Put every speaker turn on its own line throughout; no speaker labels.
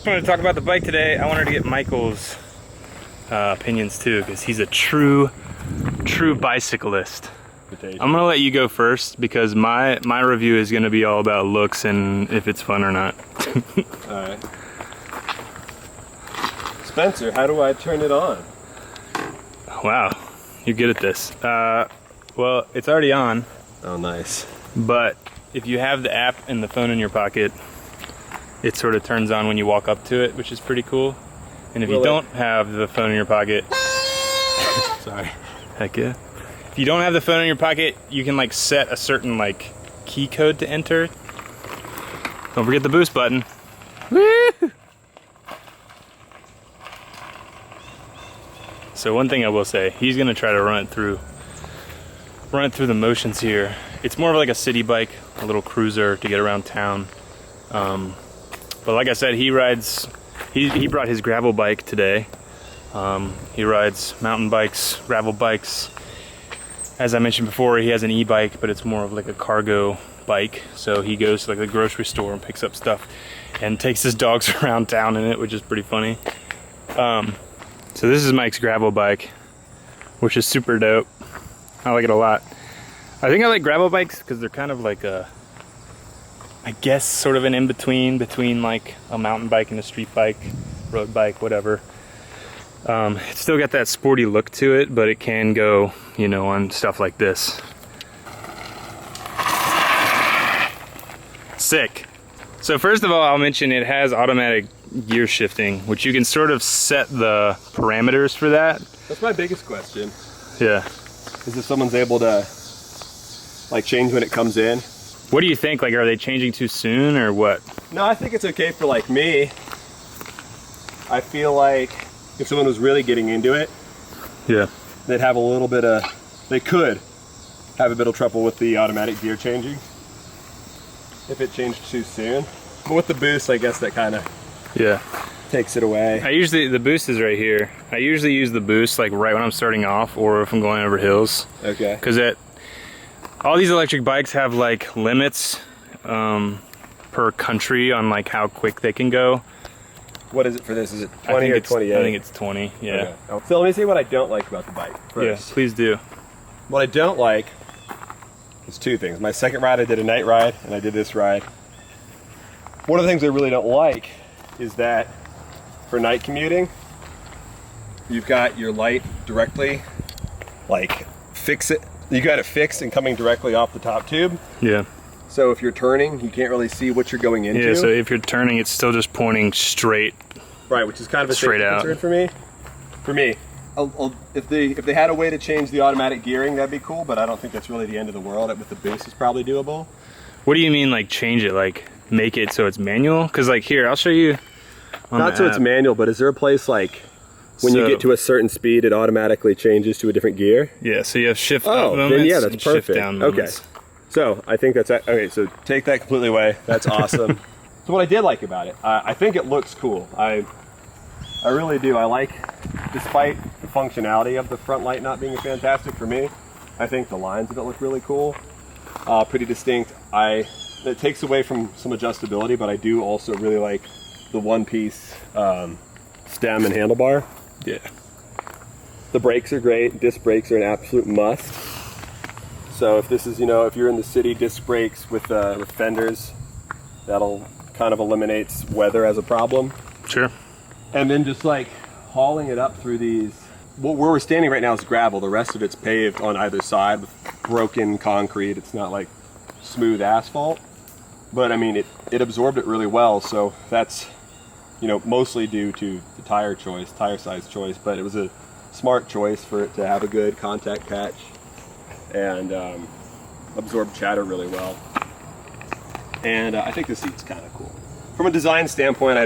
wanted to talk about the bike today. I wanted to get Michael's opinions too, because he's a true bicyclist. I'm gonna let you go first because my review is gonna be all about looks and if it's fun or not.
All right. Spencer, how do I turn it on?
Wow, you're good at this. Well, it's already on.
Oh, nice.
But if you have the app and the phone in your pocket, it sort of turns on when you walk up to it, which is pretty cool. And if you don't have the phone in your pocket, sorry, heck yeah. If you don't have the phone in your pocket, you can like set a certain like key code to enter. Don't forget the boost button. Woo! So one thing I will say, he's gonna try to run it through the motions here. It's more of like a city bike, a little cruiser to get around town. But like I said, he brought his gravel bike today. He rides mountain bikes, gravel bikes. As I mentioned before, he has an e-bike, but it's more of like a cargo bike. So he goes to like the grocery store and picks up stuff and takes his dogs around town in it, which is pretty funny. So this is Mike's gravel bike, which is super dope. I like it a lot. I think I like gravel bikes because they're kind of like a, I guess, sort of an in-between between like a mountain bike and a street bike, road bike, whatever. It's still got that sporty look to it, but it can go, you know, on stuff like this. Sick. So first of all, I'll mention it has automatic gear shifting, which you can sort of set the parameters for that.
That's my biggest question.
Yeah.
Is if someone's able to like change when it comes in.
What do you think? Like, are they changing too soon or what?
No, I think it's okay for like me. I feel like if someone was really getting into it,
yeah,
they could have a bit of trouble with the automatic gear changing if it changed too soon. But with the boost, I guess that kind of takes it away.
The boost is right here. I usually use the boost like right when I'm starting off or if I'm going over hills.
Okay.
Because all these electric bikes have like limits per country on like how quick they can go.
What is it for this? Is it 20 or 28?
I think it's 20, yeah.
Okay. So let me say what I don't like about the bike first.
Yeah, please do.
What I don't like is two things. My second ride, I did a night ride, and I did this ride. One of the things I really don't like is that for night commuting, you've got your light directly, like, you got it fixed and coming directly off the top tube.
Yeah. So
if you're turning, you can't really see what you're going into.
Yeah, so if you're turning, it's still just pointing straight.
Right, which is kind of a
straight out
concern for me. If they had a way to change the automatic gearing, that'd be cool, but I don't think that's really the end of the world. With the boost, it's probably doable.
What do you mean, like, change it? Like, make it so it's manual? Because, like, here, I'll show you.
Not so it's manual, but is there a place, like, when you get to a certain speed, it automatically changes to a different gear?
Yeah, so you have shift up moments.
Then yeah, that's perfect.
Shift down moments.
Okay. So I think that's okay. So take that completely away. That's awesome. So what I did like about it, I think it looks cool. I really do. I like, despite the functionality of the front light not being fantastic for me, I think the lines of it look really cool, pretty distinct. It takes away from some adjustability, but I do also really like the one-piece stem and handlebar.
Yeah.
The brakes are great. Disc brakes are an absolute must. So if this is, if you're in the city, disc brakes with fenders, that'll kind of eliminates weather as a problem.
Sure.
And then just like hauling it up through these, where we're standing right now is gravel. The rest of it's paved on either side with broken concrete. It's not like smooth asphalt, but I mean, it absorbed it really well. So that's, mostly due to the tire size choice, but it was a smart choice for it to have a good contact patch and absorb chatter really well. And I think the seat's kind of cool. From a design standpoint,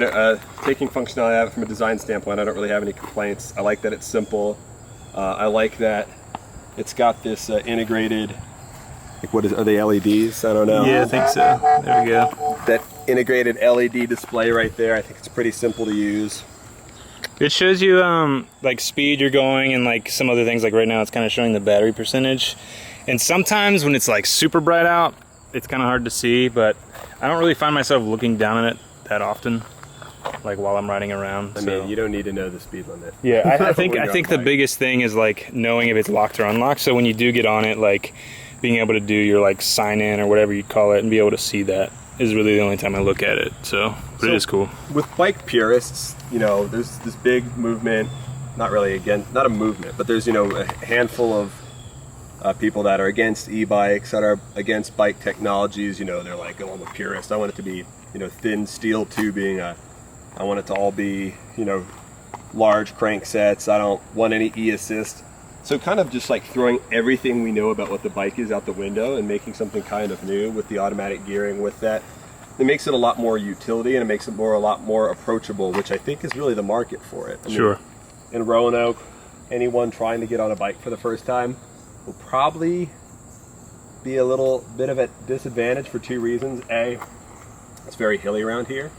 taking functionality out of it from a design standpoint, I don't really have any complaints. I like that it's simple. I like that it's got this integrated, like are they LEDs? I don't know.
Yeah, I think so. There we go.
That integrated LED display right there, I think it's pretty simple to use.
It shows you like speed you're going and like some other things. Like right now it's kind of showing the battery percentage. And sometimes when it's like super bright out, it's kind of hard to see, but I don't really find myself looking down at it that often. like while I'm riding around.
I mean, you don't need to know the speed limit.
Yeah, I think the
bike.
biggest thing is like knowing if it's locked or unlocked. So when you do get on it, like being able to do your like sign in or whatever you call it and be able to see that is really the only time I look at it. So it is cool.
With bike purists, you know, there's this big movement, not a movement, but there's, you know, a handful of people that are against e-bikes, that are against bike technologies. You know, they're like, oh, I'm a purist. I want it to be, you know, thin steel tubing. I want it to all be, you know, large cranksets. I don't want any e-assist. So kind of just like throwing everything we know about what the bike is out the window and making something kind of new with the automatic gearing with that. It makes it a lot more utility, and it makes it a lot more approachable, which I think is really the market for it. I mean,
Sure.
In Roanoke, anyone trying to get on a bike for the first time will probably be a little bit of a disadvantage for two reasons. A, it's very hilly around here,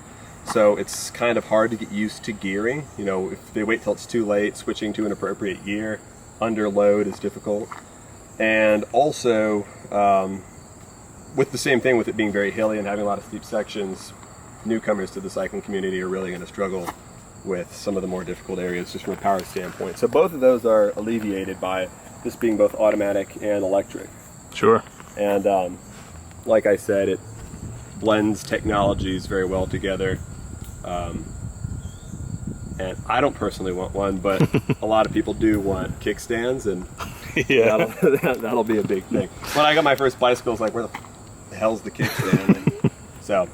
so it's kind of hard to get used to gearing. You know, if they wait till it's too late, switching to an appropriate gear under load is difficult. And also, with the same thing, with it being very hilly and having a lot of steep sections, newcomers to the cycling community are really going to struggle with some of the more difficult areas just from a power standpoint. So both of those are alleviated by this being both automatic and electric.
Sure.
And like I said, it blends technologies very well together. And I don't personally want one, but a lot of people do want kickstands, and
Yeah.
that'll be a big thing. When I got my first bicycle, I was like, where the hell's the kickstand? And so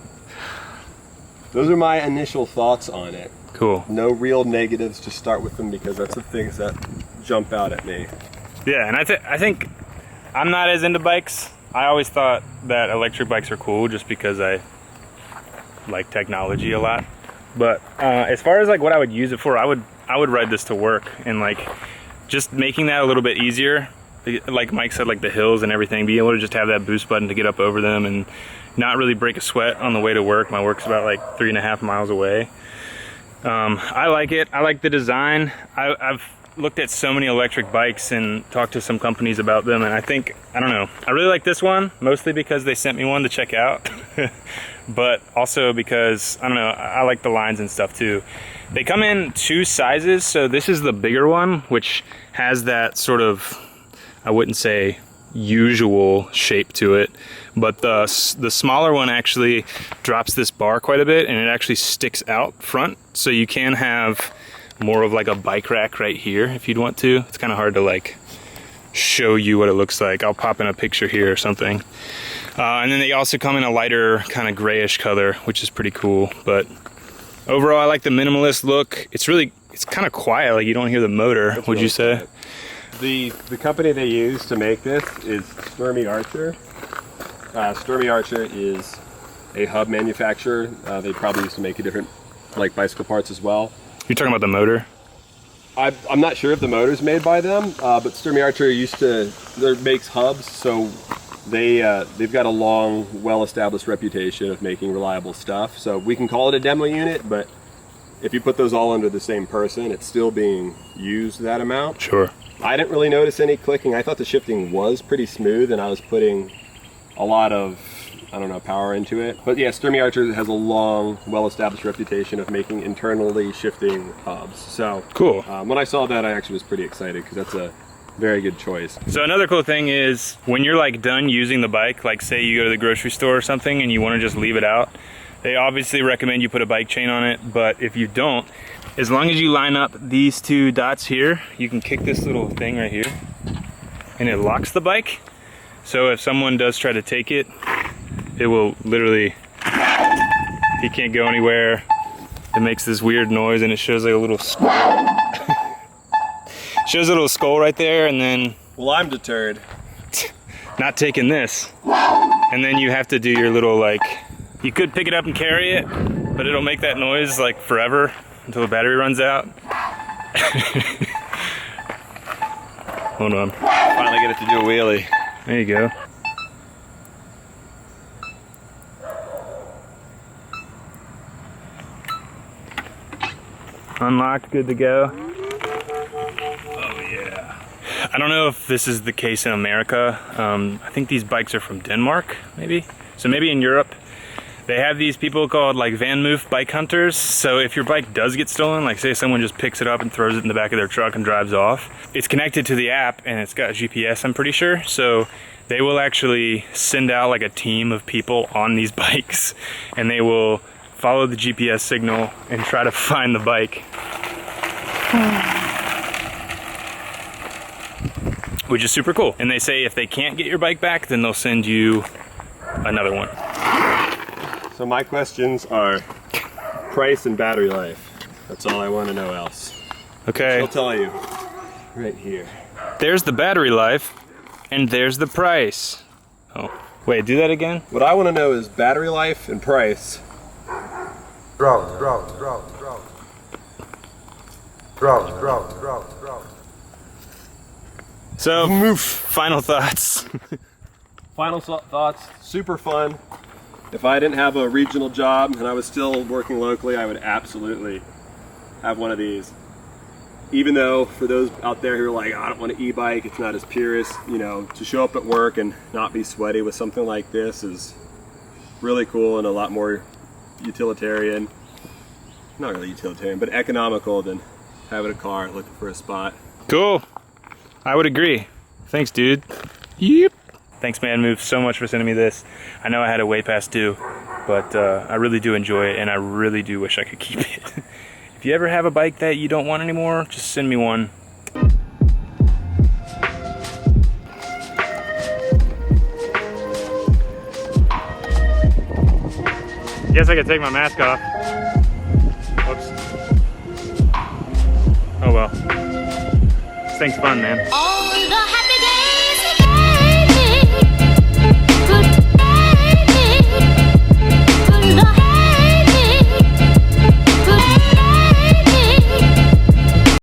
those are my initial thoughts on it.
Cool.
No real negatives, just start with them because that's the things that jump out at me.
Yeah, and I think I'm not as into bikes. I always thought that electric bikes are cool just because I like technology a lot. But as far as like what I would use it for, I would ride this to work, and like just making that a little bit easier. Like Mike said, like the hills and everything, being able to just have that boost button to get up over them and not really break a sweat on the way to work. My work's about like 3.5 miles away. I like it. I like the design. I've looked at so many electric bikes and talked to some companies about them, and I don't know, I really like this one, mostly because they sent me one to check out, but also because, I don't know, I like the lines and stuff too. They come in 2 sizes, so this is the bigger one, which has that sort of, I wouldn't say usual shape to it, but the smaller one actually drops this bar quite a bit, and it actually sticks out front, so you can have more of like a bike rack right here if you'd want to. It's kind of hard to like show you what it looks like. I'll pop in a picture here or something. And then they also come in a lighter kind of grayish color, which is pretty cool. But overall, I like the minimalist look. It's kind of quiet, like you don't hear the motor.
That's
would
really
you say?
quiet. The company they use to make this is Sturmy Archer. Sturmy Archer is a hub manufacturer. They probably used to make a different like bicycle parts as well.
You're talking about the motor?
I'm not sure if the motor's made by them, but Sturmy Archer makes hubs, so they've got a long, well-established reputation of making reliable stuff. So we can call it a demo unit, but if you put those all under the same person, it's still being used that amount.
Sure.
I didn't really notice any clicking. I thought the shifting was pretty smooth, and I was putting a lot of, I don't know, power into it. But yeah, Sturmy Archer has a long, well-established reputation of making internally shifting hubs. So
cool.
When I saw that, I actually was pretty excited because that's a very good choice.
So another cool thing is when you're like done using the bike, like say you go to the grocery store or something and you want to just leave it out, they obviously recommend you put a bike chain on it, but if you don't, as long as you line up these 2 dots here, you can kick this little thing right here and it locks the bike. So if someone does try to take it, it will literally, he can't go anywhere. It makes this weird noise and it shows like a little skull. Shows a little skull right there, and then,
Well, I'm deterred.
not taking this. And then you have to do your little like, you could pick it up and carry it, but it'll make that noise like forever until the battery runs out. Hold on.
Finally get it to do a wheelie.
There you go. Unlocked, good to go. Oh yeah. I don't know if this is the case in America. I think these bikes are from Denmark, maybe. So maybe in Europe, They have these people called like Vanmoof bike hunters. So if your bike does get stolen, like say someone just picks it up and throws it in the back of their truck and drives off, it's connected to the app and it's got GPS, I'm pretty sure. So they will actually send out like a team of people on these bikes and they will follow the GPS signal and try to find the bike. Which is super cool. And they say if they can't get your bike back, then they'll send you another one.
So my questions are price and battery life. That's all I want to know else.
Okay.
I'll tell you right here.
There's the battery life, and there's the price. Oh, wait, do that again?
What I want to know is battery life and price.
So, Moof, final thoughts.
Final thoughts, super fun. If I didn't have a regional job and I was still working locally, I would absolutely have one of these. Even though for those out there who are like, I don't want an e-bike, it's not as purist, you know, to show up at work and not be sweaty with something like this is really cool and a lot more utilitarian. Not really utilitarian, but economical than having a car looking for a spot.
Cool. I would agree. Thanks, dude. Yep. Thanks, Vanmoof, so much for sending me this. I know I had a way past due, but I really do enjoy it, and I really do wish I could keep it. If you ever have a bike that you don't want anymore, just send me one. Guess I could take my mask off. Whoops. Oh well. This thing's fun, man.